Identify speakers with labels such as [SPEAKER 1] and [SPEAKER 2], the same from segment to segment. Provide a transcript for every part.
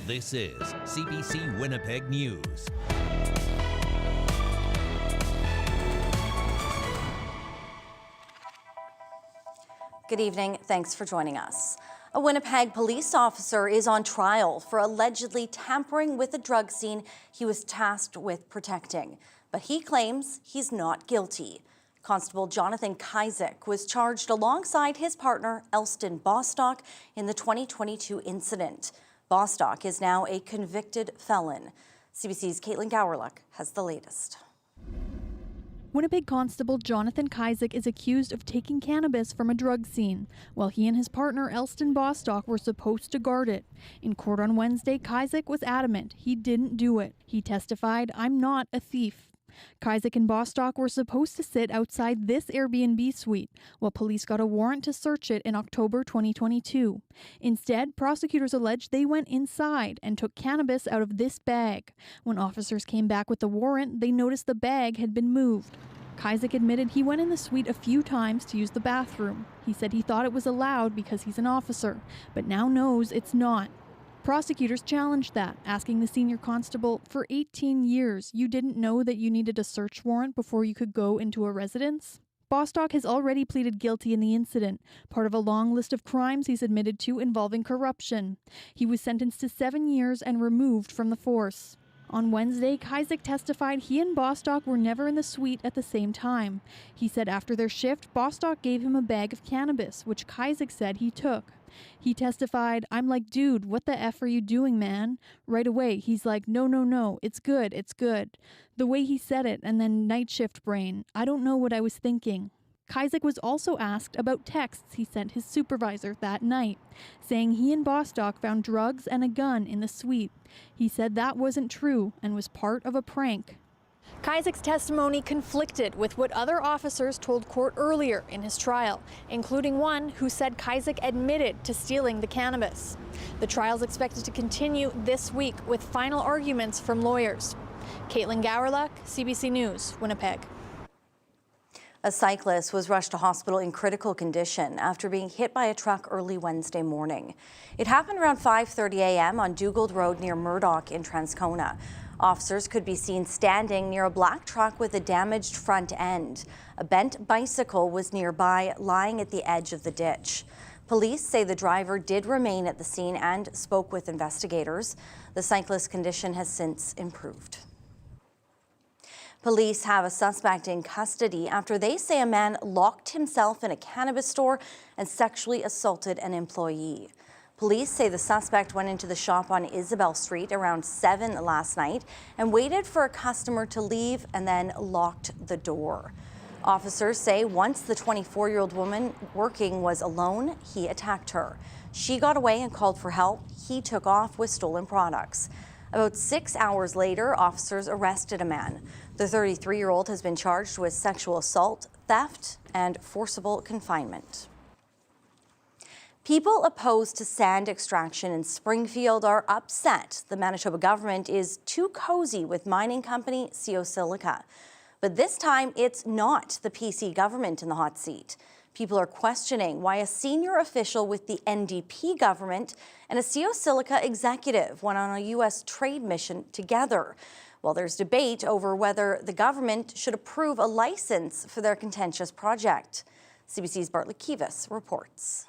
[SPEAKER 1] This is CBC Winnipeg News.
[SPEAKER 2] Good evening. Thanks for joining us. A Winnipeg police officer is on trial for allegedly tampering with a drug scene he was tasked with protecting. But he claims he's not guilty. Constable Jonathan Kyzik was charged alongside his partner, Elston Bostock, in the 2022 incident. Bostock is now a convicted felon. CBC's Caitlin Gowerluck has the latest.
[SPEAKER 3] Winnipeg Constable Jonathan Kyzik is accused of taking cannabis from a drug scene, while he and his partner Elston Bostock were supposed to guard it. In court on Wednesday, Kyzik was adamant he didn't do it. He testified, "I'm not a thief." Kyzik and Bostock were supposed to sit outside this Airbnb suite, while police got a warrant to search it in October 2022. Instead, prosecutors alleged they went inside and took cannabis out of this bag. When officers came back with the warrant, they noticed the bag had been moved. Kyzik admitted he went in the suite a few times to use the bathroom. He said he thought it was allowed because he's an officer, but now knows it's not. Prosecutors challenged that, asking the senior constable, "For 18 years, you didn't know that you needed a search warrant before you could go into a residence?" Bostock has already pleaded guilty in the incident, part of a long list of crimes he's admitted to involving corruption. He was sentenced to 7 years and removed from the force. On Wednesday, Kyzik testified he and Bostock were never in the suite at the same time. He said after their shift, Bostock gave him a bag of cannabis, which Kyzik said he took. He testified, "I'm like, dude, what the F are you doing, man?" Right away, he's like, no, it's good. The way he said it, and then night shift brain, I don't know what I was thinking. Kyzik was also asked about texts he sent his supervisor that night, saying he and Bostock found drugs and a gun in the suite. He said that wasn't true and was part of a prank. Kysik's testimony conflicted with what other officers told court earlier in his trial, including one who said Kyzik admitted to stealing the cannabis. The trial is expected to continue this week with final arguments from lawyers. Caitlin Gowerluck, CBC News, Winnipeg.
[SPEAKER 2] A cyclist was rushed to hospital in critical condition after being hit by a truck early Wednesday morning. It happened around 5:30 a.m. on Dugald Road near Murdoch in Transcona. Officers could be seen standing near a black truck with a damaged front end. A bent bicycle was nearby, lying at the edge of the ditch. Police say the driver did remain at the scene and spoke with investigators. The cyclist's condition has since improved. Police have a suspect in custody after they say a man locked himself in a cannabis store and sexually assaulted an employee. Police say the suspect went into the shop on Isabel Street around 7 last night and waited for a customer to leave and then locked the door. Officers say once the 24-year-old woman working was alone, he attacked her. She got away and called for help. He took off with stolen products. About 6 hours later, officers arrested a man. The 33-year-old has been charged with sexual assault, theft, and forcible confinement. People opposed to sand extraction in Springfield are upset the Manitoba government is too cozy with mining company CO Silica. But this time, it's not the PC government in the hot seat. People are questioning why a senior official with the NDP government and a CO Silica executive went on a U.S. trade mission together. Well, there's debate over whether the government should approve a license for their contentious project. CBC's Bartlett Kivas reports.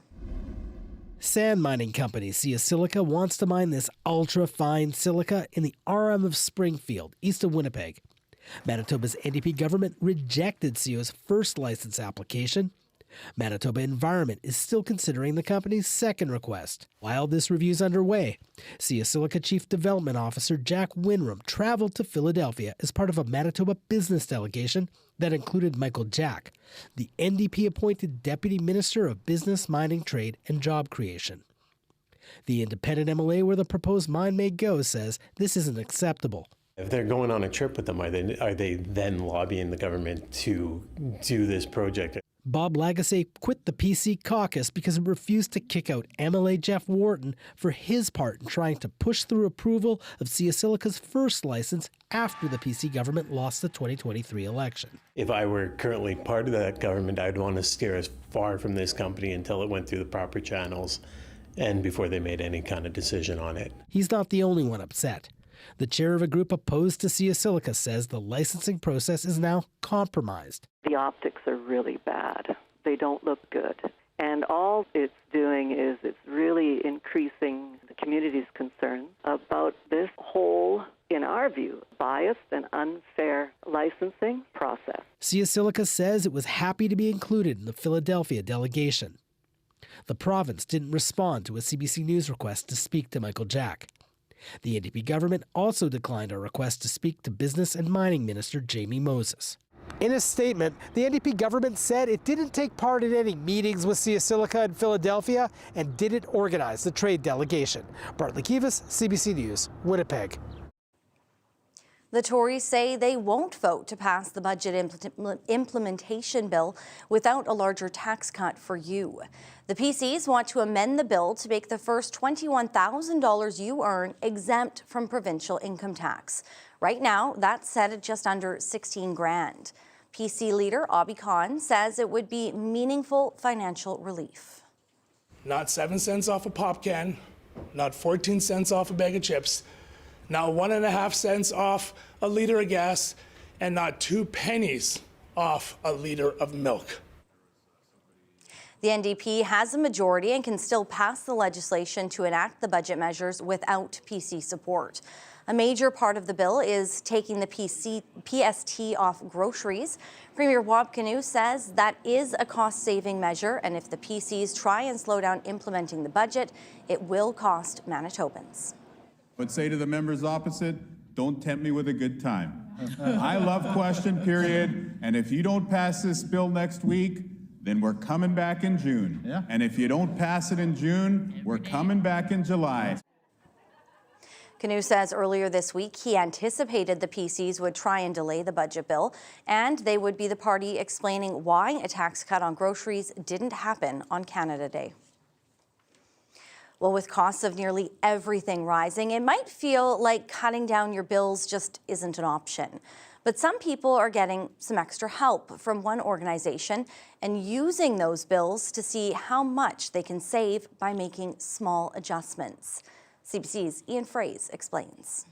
[SPEAKER 4] Sand mining company CO Silica wants to mine this ultra-fine silica in the RM of Springfield, east of Winnipeg. Manitoba's NDP government rejected CO's first license application. Manitoba Environment is still considering the company's second request. While this review is underway, CO Silica Chief Development Officer Jack Winram traveled to Philadelphia as part of a Manitoba business delegation that included Michael Jack, the NDP-appointed Deputy Minister of Business, Mining, Trade and Job Creation. The independent MLA where the proposed mine may go says this isn't acceptable.
[SPEAKER 5] If they're going on a trip with them, are they then lobbying the government to do this project?
[SPEAKER 4] Bob Lagasse quit the PC caucus because it refused to kick out MLA Jeff Wharton for his part in trying to push through approval of CO Silica's first license after the PC government lost the 2023 election.
[SPEAKER 5] If I were currently part of that government, I'd want to steer as far from this company until it went through the proper channels and before they made any kind of decision on it.
[SPEAKER 4] He's not the only one upset. The chair of a group opposed to CBC Silica says the licensing process is now compromised.
[SPEAKER 6] The optics are really bad. They don't look good. And all it's doing is it's really increasing the community's concern about this whole, in our view, biased and unfair licensing process.
[SPEAKER 4] CBC Silica says it was happy to be included in the Philadelphia delegation. The province didn't respond to a CBC News request to speak to Michael Jack. The NDP government also declined our request to speak to Business and Mining Minister Jamie Moses. In a statement, the NDP government said it didn't take part in any meetings with CBC Silica in Philadelphia and didn't organize the trade delegation. Bartley Kivas, CBC News, Winnipeg.
[SPEAKER 2] The Tories say they won't vote to pass the budget implementation bill without a larger tax cut for you. The PCs want to amend the bill to make the first $21,000 you earn exempt from provincial income tax. Right now, that's set at just under $16,000. PC leader Abhi Khan says it would be meaningful financial relief.
[SPEAKER 7] Not 7 cents off a pop can, not 14 cents off a bag of chips, not 1.5 cents off a liter of gas, and not 2 pennies off a liter of milk.
[SPEAKER 2] The NDP has a majority and can still pass the legislation to enact the budget measures without PC support. A major part of the bill is taking the PST off groceries. Premier Wab Kinew says that is a cost-saving measure, and if the PCs try and slow down implementing the budget, it will cost Manitobans.
[SPEAKER 8] But say to the members opposite, don't tempt me with a good time. I love question period, and if you don't pass this bill next week, then we're coming back in June. Yeah. And if you don't pass it in June, we're coming back in July.
[SPEAKER 2] Kinew says earlier this week he anticipated the PCs would try and delay the budget bill, and they would be the party explaining why a tax cut on groceries didn't happen on Canada Day. Well, with costs of nearly everything rising, it might feel like cutting down your bills just isn't an option. But some people are getting some extra help from one organization and using those bills to see how much they can save by making small adjustments. CBC's Ian Fraze explains.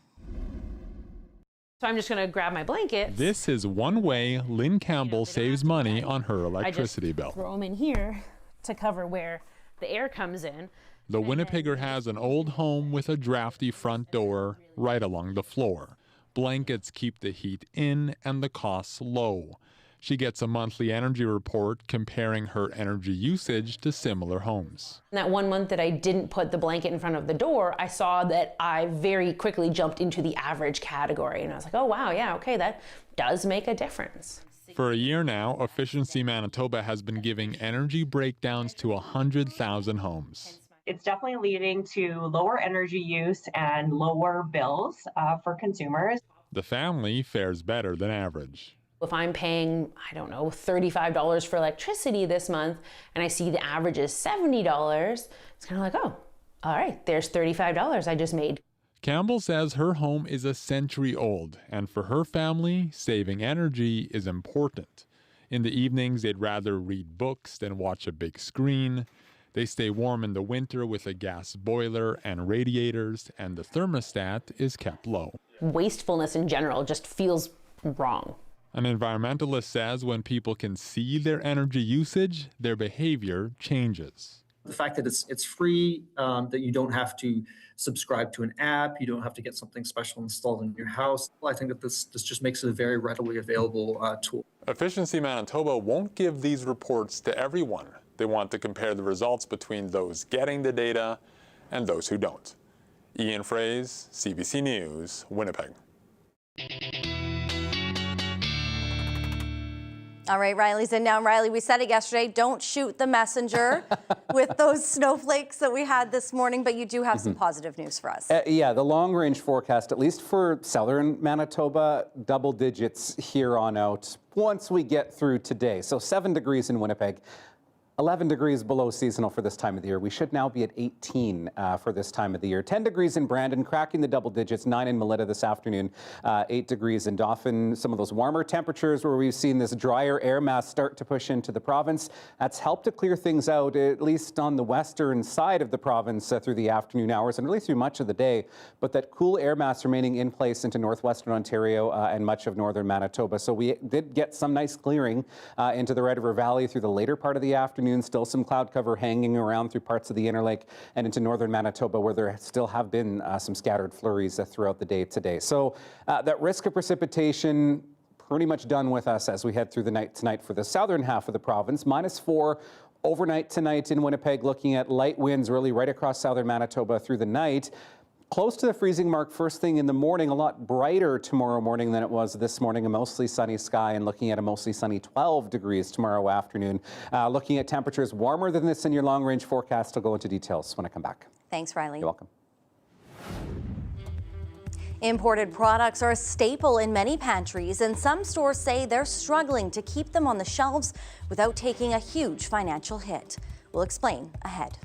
[SPEAKER 9] So I'm just going to grab my blanket.
[SPEAKER 10] This is one way Lynn Campbell saves money on her electricity bill.
[SPEAKER 9] Throw them in here to cover where the air comes in.
[SPEAKER 10] The Winnipegger has an old home with a drafty front door right along the floor. Blankets keep the heat in and the costs low. She gets a monthly energy report comparing her energy usage to similar homes.
[SPEAKER 9] In that 1 month that I didn't put the blanket in front of the door, I saw that I very quickly jumped into the average category. And I was like, oh, wow, yeah, okay, that does make a difference.
[SPEAKER 10] For a year now, Efficiency Manitoba has been giving energy breakdowns to 100,000 homes.
[SPEAKER 11] It's definitely leading to lower energy use and lower bills for consumers.
[SPEAKER 10] The family fares better than average.
[SPEAKER 9] If I'm paying, I don't know, $35 for electricity this month, and I see the average is $70, it's kind of like, oh, all right, there's $35 I just made.
[SPEAKER 10] Campbell says her home is a century old, and for her family, saving energy is important. In the evenings, they'd rather read books than watch a big screen. They stay warm in the winter with a gas boiler and radiators, and the thermostat is kept low.
[SPEAKER 9] Wastefulness in general just feels wrong.
[SPEAKER 10] An environmentalist says when people can see their energy usage, their behavior changes.
[SPEAKER 12] The fact that it's free, that you don't have to subscribe to an app, you don't have to get something special installed in your house. I think that this just makes it a very readily available tool.
[SPEAKER 10] Efficiency Manitoba won't give these reports to everyone. They want to compare the results between those getting the data and those who don't. Ian Fraze, CBC News, Winnipeg.
[SPEAKER 2] All right, Riley's in now. Riley, we said it yesterday, don't shoot the messenger with those snowflakes that we had this morning, but you do have some positive news for us.
[SPEAKER 13] Yeah, the long-range forecast, at least for southern Manitoba, double digits here on out once we get through today. So 7 degrees in Winnipeg. 11 degrees below seasonal for this time of the year. We should now be at 18 for this time of the year. 10 degrees in Brandon, cracking the double digits, 9 in Melita this afternoon, 8 degrees in Dauphin. Some of those warmer temperatures where we've seen this drier air mass start to push into the province. That's helped to clear things out, at least on the western side of the province through the afternoon hours and really through much of the day. But that cool air mass remaining in place into northwestern Ontario and much of northern Manitoba. So we did get some nice clearing into the Red River Valley through the later part of the afternoon. Still some cloud cover hanging around through parts of the Inner Lake and into northern Manitoba, where there still have been some scattered flurries throughout the day today. So that risk of precipitation pretty much done with us as we head through the night tonight for the southern half of the province. -4 overnight tonight in Winnipeg, looking at light winds really right across southern Manitoba through the night. Close to the freezing mark first thing in the morning, a lot brighter tomorrow morning than it was this morning, a mostly sunny sky, and looking at a mostly sunny 12 degrees tomorrow afternoon. Looking at temperatures warmer than this in your long-range forecast. I'll go into details when I come back.
[SPEAKER 2] Thanks, Riley.
[SPEAKER 13] You're welcome.
[SPEAKER 2] Imported products are a staple in many pantries, and some stores say they're struggling to keep them on the shelves without taking a huge financial hit. We'll explain ahead.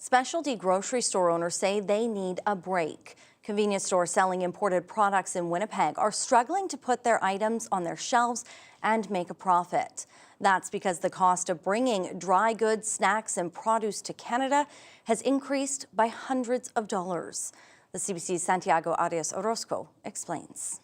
[SPEAKER 2] Specialty grocery store owners say they need a break. Convenience stores selling imported products in Winnipeg are struggling to put their items on their shelves and make a profit. That's because the cost of bringing dry goods, snacks, and produce to Canada has increased by hundreds of dollars. The CBC's Santiago Arias Orozco explains.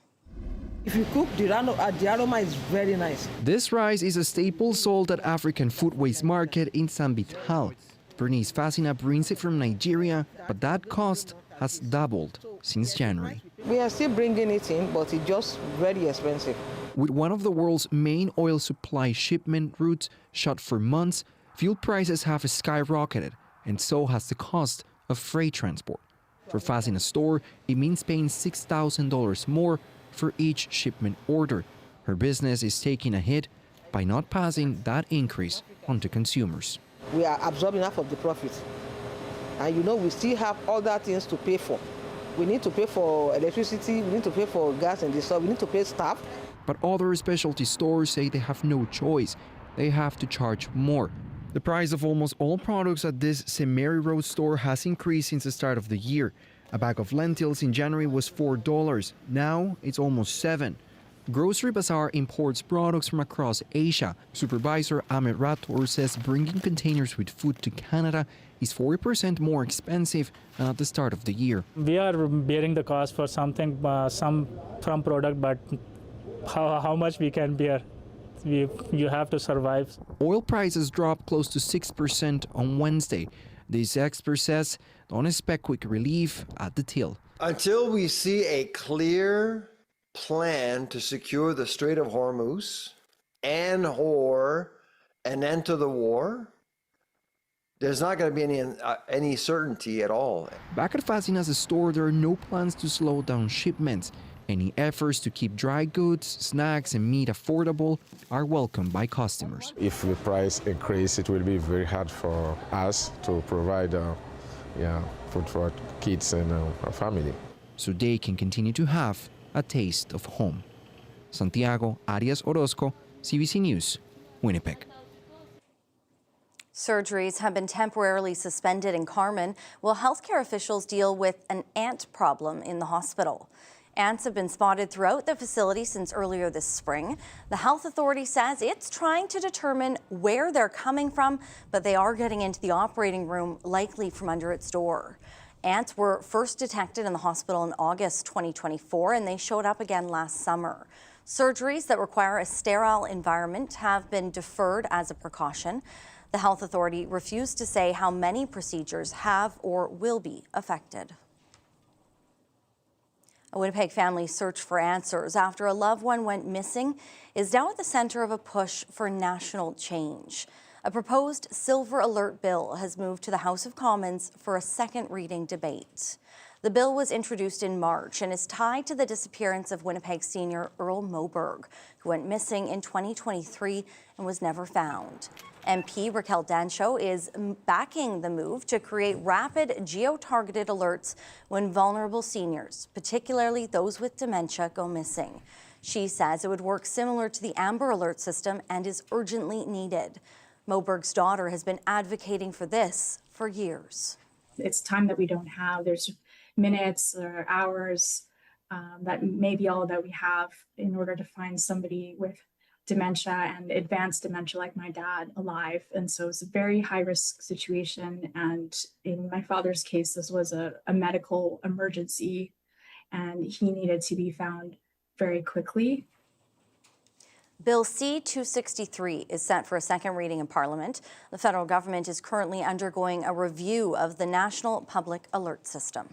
[SPEAKER 14] If you cook, the aroma is very nice.
[SPEAKER 15] This rice is a staple sold at African Food Waste Market in San Vital. Bernice Fasina brings it from Nigeria, but that cost has doubled since January.
[SPEAKER 14] We are still bringing it in, but it's just very expensive.
[SPEAKER 15] With one of the world's main oil supply shipment routes shut for months, fuel prices have skyrocketed, and so has the cost of freight transport. For Fasina's store, it means paying $6,000 more for each shipment order. Her business is taking a hit by not passing that increase onto consumers.
[SPEAKER 14] We are absorbing half of the profit. And we still have other things to pay for. We need to pay for electricity, we need to pay for gas and this stuff, we need to pay staff.
[SPEAKER 15] But other specialty stores say they have no choice. They have to charge more. The price of almost all products at this St. Mary Road store has increased since the start of the year. A bag of lentils in January was $4. Now it's almost $7. Grocery Bazaar imports products from across Asia. Supervisor Ahmed Rator says bringing containers with food to Canada is 40% more expensive than at the start of the year.
[SPEAKER 16] We are bearing the cost for something, some from product, but how much we can bear. You have to survive.
[SPEAKER 15] Oil prices dropped close to 6% on Wednesday. This expert says don't expect quick relief at the till.
[SPEAKER 17] Until we see a clear plan to secure the Strait of Hormuz or an end to the war, there's not going to be any certainty at all.
[SPEAKER 15] Back at Fasina's store, there are no plans to slow down shipments. Any efforts to keep dry goods, snacks, and meat affordable are welcomed by customers.
[SPEAKER 18] If the price increase, it will be very hard for us to provide food for our kids and our family.
[SPEAKER 15] So they can continue to have a taste of home. Santiago Arias Orozco, CBC News, Winnipeg.
[SPEAKER 2] Surgeries have been temporarily suspended in Carman while healthcare officials deal with an ant problem in the hospital. Ants have been spotted throughout the facility since earlier this spring. The health authority says it's trying to determine where they're coming from, but they are getting into the operating room, likely from under its door. Ants were first detected in the hospital in August 2024, and they showed up again last summer. Surgeries that require a sterile environment have been deferred as a precaution. The health authority refused to say how many procedures have or will be affected. A Winnipeg family's search for answers after a loved one went missing is now at the center of a push for national change. A proposed Silver Alert bill has moved to the House of Commons for a second reading debate. The bill was introduced in March and is tied to the disappearance of Winnipeg senior Earl Moberg, who went missing in 2023 and was never found. MP Raquel Dancho is backing the move to create rapid geo-targeted alerts when vulnerable seniors, particularly those with dementia, go missing. She says it would work similar to the Amber Alert system and is urgently needed. Moberg's daughter has been advocating for this for years.
[SPEAKER 19] It's time that we don't have. There's minutes or hours that may be all that we have in order to find somebody with dementia and advanced dementia like my dad alive. And so it's a very high risk situation. And in my father's case, this was a medical emergency and he needed to be found very quickly.
[SPEAKER 2] Bill C-263 is set for a second reading in Parliament. The federal government is currently undergoing a review of the National Public Alert System.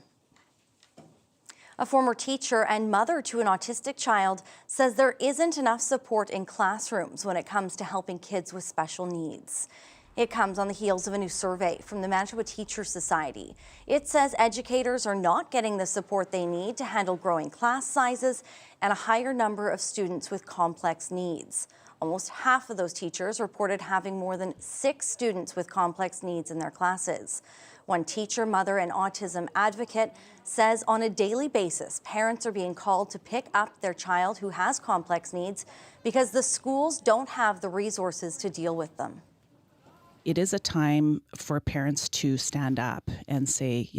[SPEAKER 2] A former teacher and mother to an autistic child says there isn't enough support in classrooms when it comes to helping kids with special needs. It comes on the heels of a new survey from the Manitoba Teachers Society. It says educators are not getting the support they need to handle growing class sizes and a higher number of students with complex needs. Almost half of those teachers reported having more than 6 students with complex needs in their classes. One teacher, mother, and autism advocate says on a daily basis, parents are being called to pick up their child who has complex needs because the schools don't have the resources to deal with them.
[SPEAKER 20] it is a time for parents to stand up and say,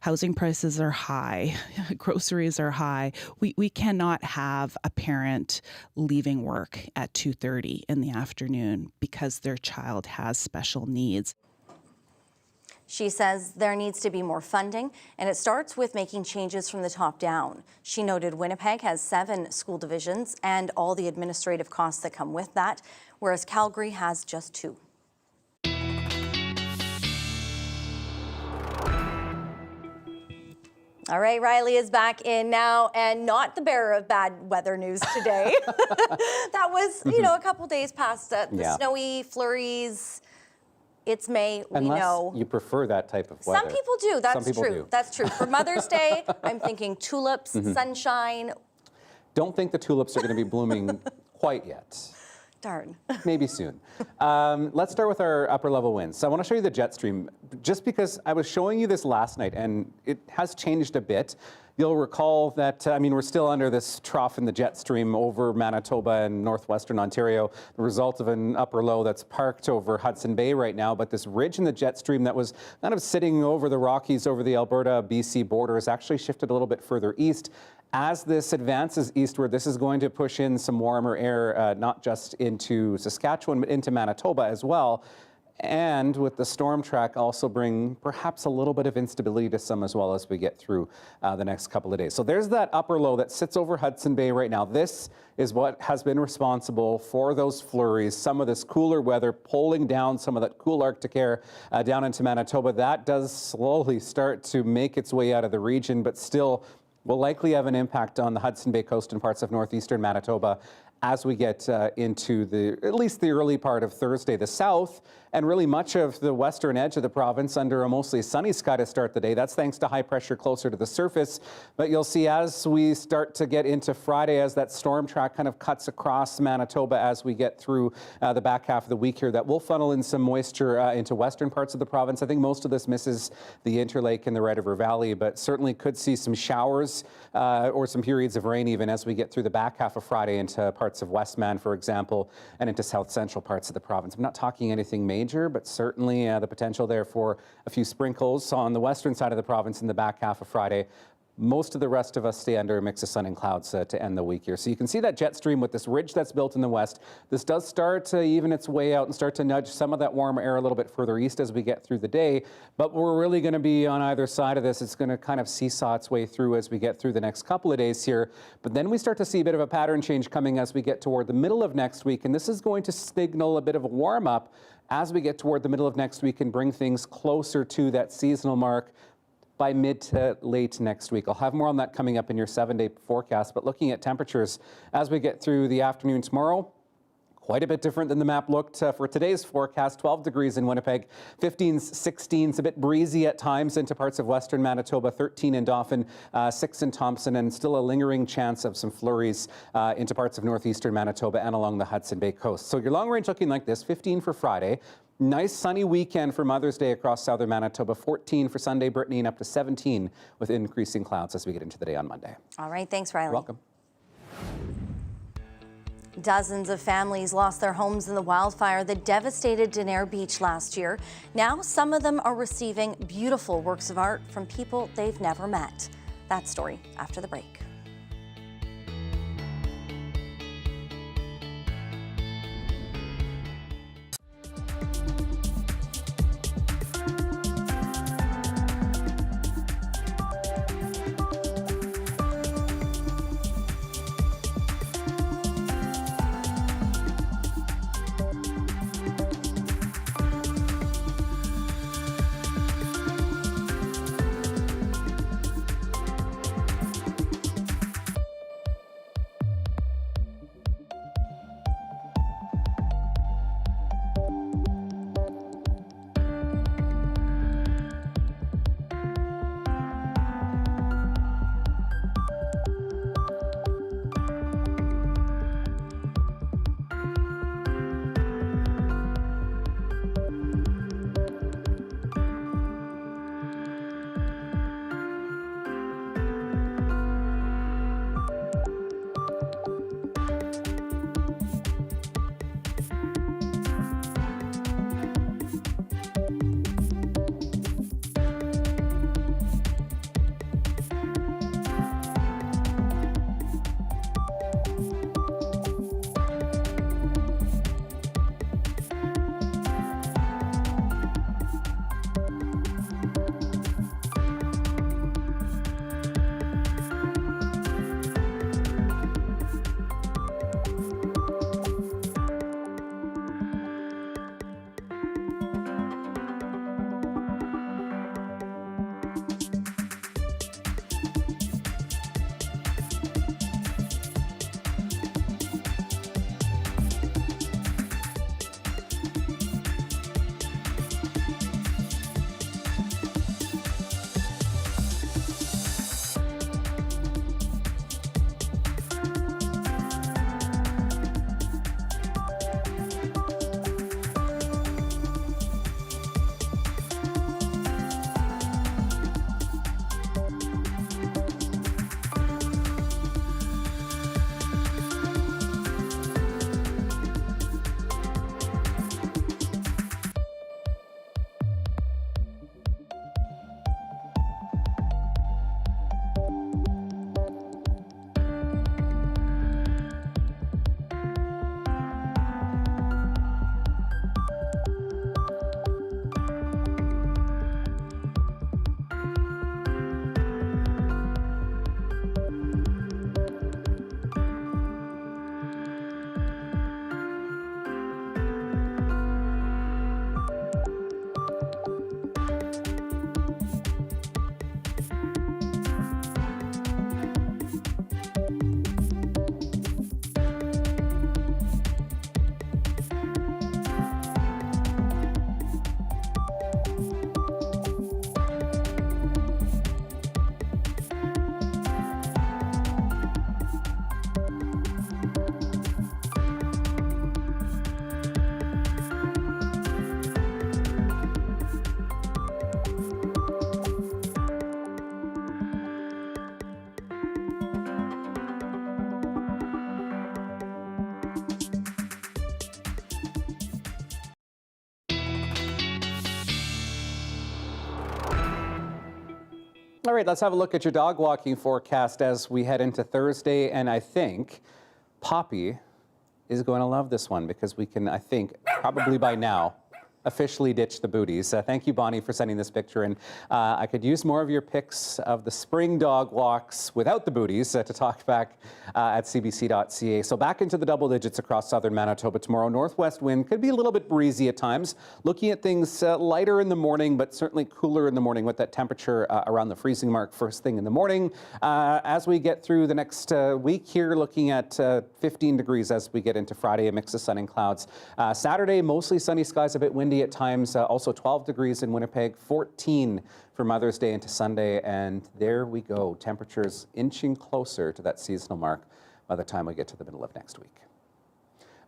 [SPEAKER 20] housing prices are high, groceries are high. We cannot have a parent leaving work at 2:30 in the afternoon because their child has special needs.
[SPEAKER 2] She says there needs to be more funding, and it starts with making changes from the top down. She noted Winnipeg has 7 school divisions and all the administrative costs that come with that, whereas Calgary has just 2. All right, Riley is back in now, and not the bearer of bad weather news today. That was, a couple days past the snowy flurries. It's May, we know.
[SPEAKER 13] You prefer that type of weather.
[SPEAKER 2] Some people do, that's true.
[SPEAKER 13] Do.
[SPEAKER 2] That's true. For Mother's Day, I'm thinking tulips, sunshine.
[SPEAKER 13] Don't think the tulips are going to be blooming quite yet.
[SPEAKER 2] Darn.
[SPEAKER 13] Maybe soon. Let's start with our upper level winds. So I want to show you the jet stream, just because I was showing you this last night and it has changed a bit. You'll recall that, we're still under this trough in the jet stream over Manitoba and northwestern Ontario, the result of an upper low that's parked over Hudson Bay right now. But this ridge in the jet stream that was kind of sitting over the Rockies, over the Alberta-BC border, has actually shifted a little bit further east. As this advances eastward, this is going to push in some warmer air, not just into Saskatchewan, but into Manitoba as well. And with the storm track also bring perhaps a little bit of instability to some as well as we get through the next couple of days. So there's that upper low that sits over Hudson Bay right now. This is what has been responsible for those flurries, some of this cooler weather pulling down some of that cool Arctic air down into Manitoba. That does slowly start to make its way out of the region, but still will likely have an impact on the Hudson Bay coast and parts of northeastern Manitoba as we get into at least the early part of Thursday. The south and really much of the western edge of the province under a mostly sunny sky to start the day. That's thanks to high pressure closer to the surface. But you'll see as we start to get into Friday, as that storm track kind of cuts across Manitoba as we get through the back half of the week here, that will funnel in some moisture into western parts of the province. I think most of this misses the Interlake and the Red River Valley, but certainly could see some showers or some periods of rain even as we get through the back half of Friday into parts of Westman, for example, and into south central parts of the province. I'm not talking anything major, but certainly the potential there for a few sprinkles on the western side of the province in the back half of Friday. Most of the rest of us stay under a mix of sun and clouds to end the week here. So you can see that jet stream with this ridge that's built in the west. This does start to even its way out and start to nudge some of that warmer air a little bit further east as we get through the day. But we're really going to be on either side of this. It's going to kind of seesaw its way through as we get through the next couple of days here. But then we start to see a bit of a pattern change coming as we get toward the middle of next week. And this is going to signal a bit of a warm up as we get toward the middle of next week and bring things closer to that seasonal mark by mid to late next week. I'll have more on that coming up in your 7-day forecast, but looking at temperatures as we get through the afternoon tomorrow, quite a bit different than the map looked for today's forecast. 12 degrees in Winnipeg, 15s, 16s, a bit breezy at times into parts of western Manitoba, 13 in Dauphin, 6 in Thompson, and still a lingering chance of some flurries into parts of northeastern Manitoba and along the Hudson Bay coast. So your long range looking like this, 15 for Friday. Nice sunny weekend for Mother's Day across southern Manitoba, 14 for Sunday, Brittany, and up to 17 with increasing clouds as we get into the day on Monday.
[SPEAKER 2] All right, thanks, Riley.
[SPEAKER 13] You're welcome.
[SPEAKER 2] Dozens of families lost their homes in the wildfire that devastated Denair Beach last year. Now some of them are receiving beautiful works of art from people they've never met. That story after the break.
[SPEAKER 13] All right, let's have a look at your dog walking forecast as we head into Thursday. And I think Poppy is going to love this one because we can, I think, probably by now, officially ditch the booties. Thank you, Bonnie, for sending this picture in. I could use more of your pics of the spring dog walks without the booties to talk back at cbc.ca. So back into the double digits across southern Manitoba tomorrow. Northwest wind could be a little bit breezy at times. Looking at things lighter in the morning, but certainly cooler in the morning with that temperature around the freezing mark first thing in the morning. As we get through the next week here, looking at 15 degrees as we get into Friday, a mix of sun and clouds. Saturday, mostly sunny skies, a bit windy at times, also 12 degrees in Winnipeg, 14 for Mother's Day into Sunday, and there we go. Temperatures inching closer to that seasonal mark by the time we get to the middle of next week.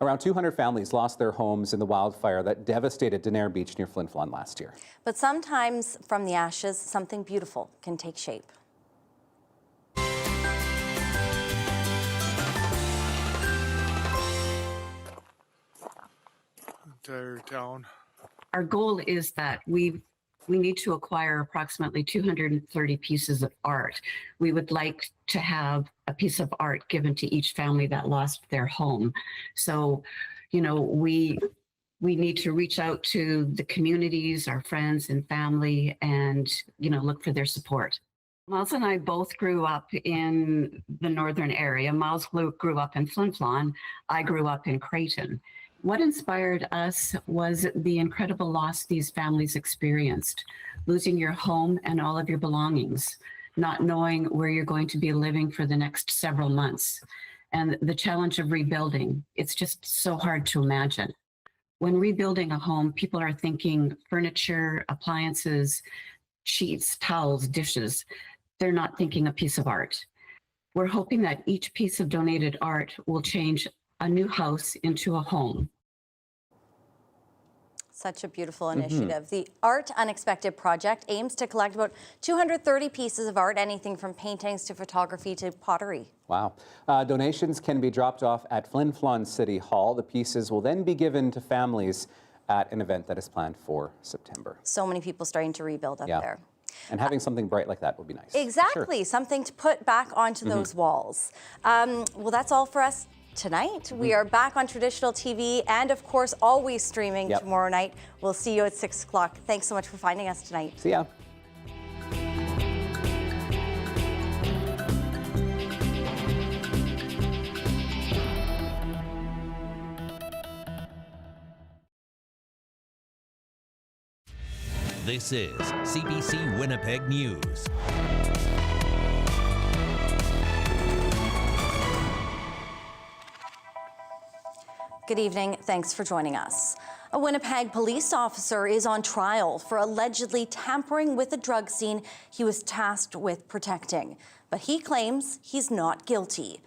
[SPEAKER 13] Around 200 families lost their homes in the wildfire that devastated Denair Beach near Flin Flon last year.
[SPEAKER 2] But sometimes from the ashes, something beautiful can take shape.
[SPEAKER 21] Entire town.
[SPEAKER 22] Our goal is that we need to acquire approximately 230 pieces of art. We would like to have a piece of art given to each family that lost their home. So, you know, we need to reach out to the communities, our friends and family, and, you know, look for their support. Miles and I both grew up in the northern area. Miles grew up in Flin Flon. I grew up in Creighton. What inspired us was the incredible loss these families experienced, losing your home and all of your belongings, not knowing where you're going to be living for the next several months, and the challenge of rebuilding. It's just so hard to imagine. When rebuilding a home, people are thinking furniture, appliances, sheets, towels, dishes. They're not thinking a piece of art. We're hoping that each piece of donated art will change a new house into a home.
[SPEAKER 2] Such a beautiful initiative. The Art Unexpected Project aims to collect about 230 pieces of art, anything from paintings to photography to pottery.
[SPEAKER 13] Wow. Donations can be dropped off at Flin Flon City Hall. The pieces will then be given to families at an event that is planned for September.
[SPEAKER 2] So many people starting to rebuild up there.
[SPEAKER 13] And having something bright like that would be nice.
[SPEAKER 2] Exactly. Sure. Something to put back onto those walls. Well, that's all for us tonight. We are back on traditional TV and, of course, always streaming tomorrow night. We'll see you at 6 o'clock. Thanks so much for finding us tonight.
[SPEAKER 13] See ya.
[SPEAKER 1] This is CBC Winnipeg News.
[SPEAKER 2] Good evening. Thanks for joining us. A Winnipeg police officer is on trial for allegedly tampering with a drug scene he was tasked with protecting. But he claims he's not guilty.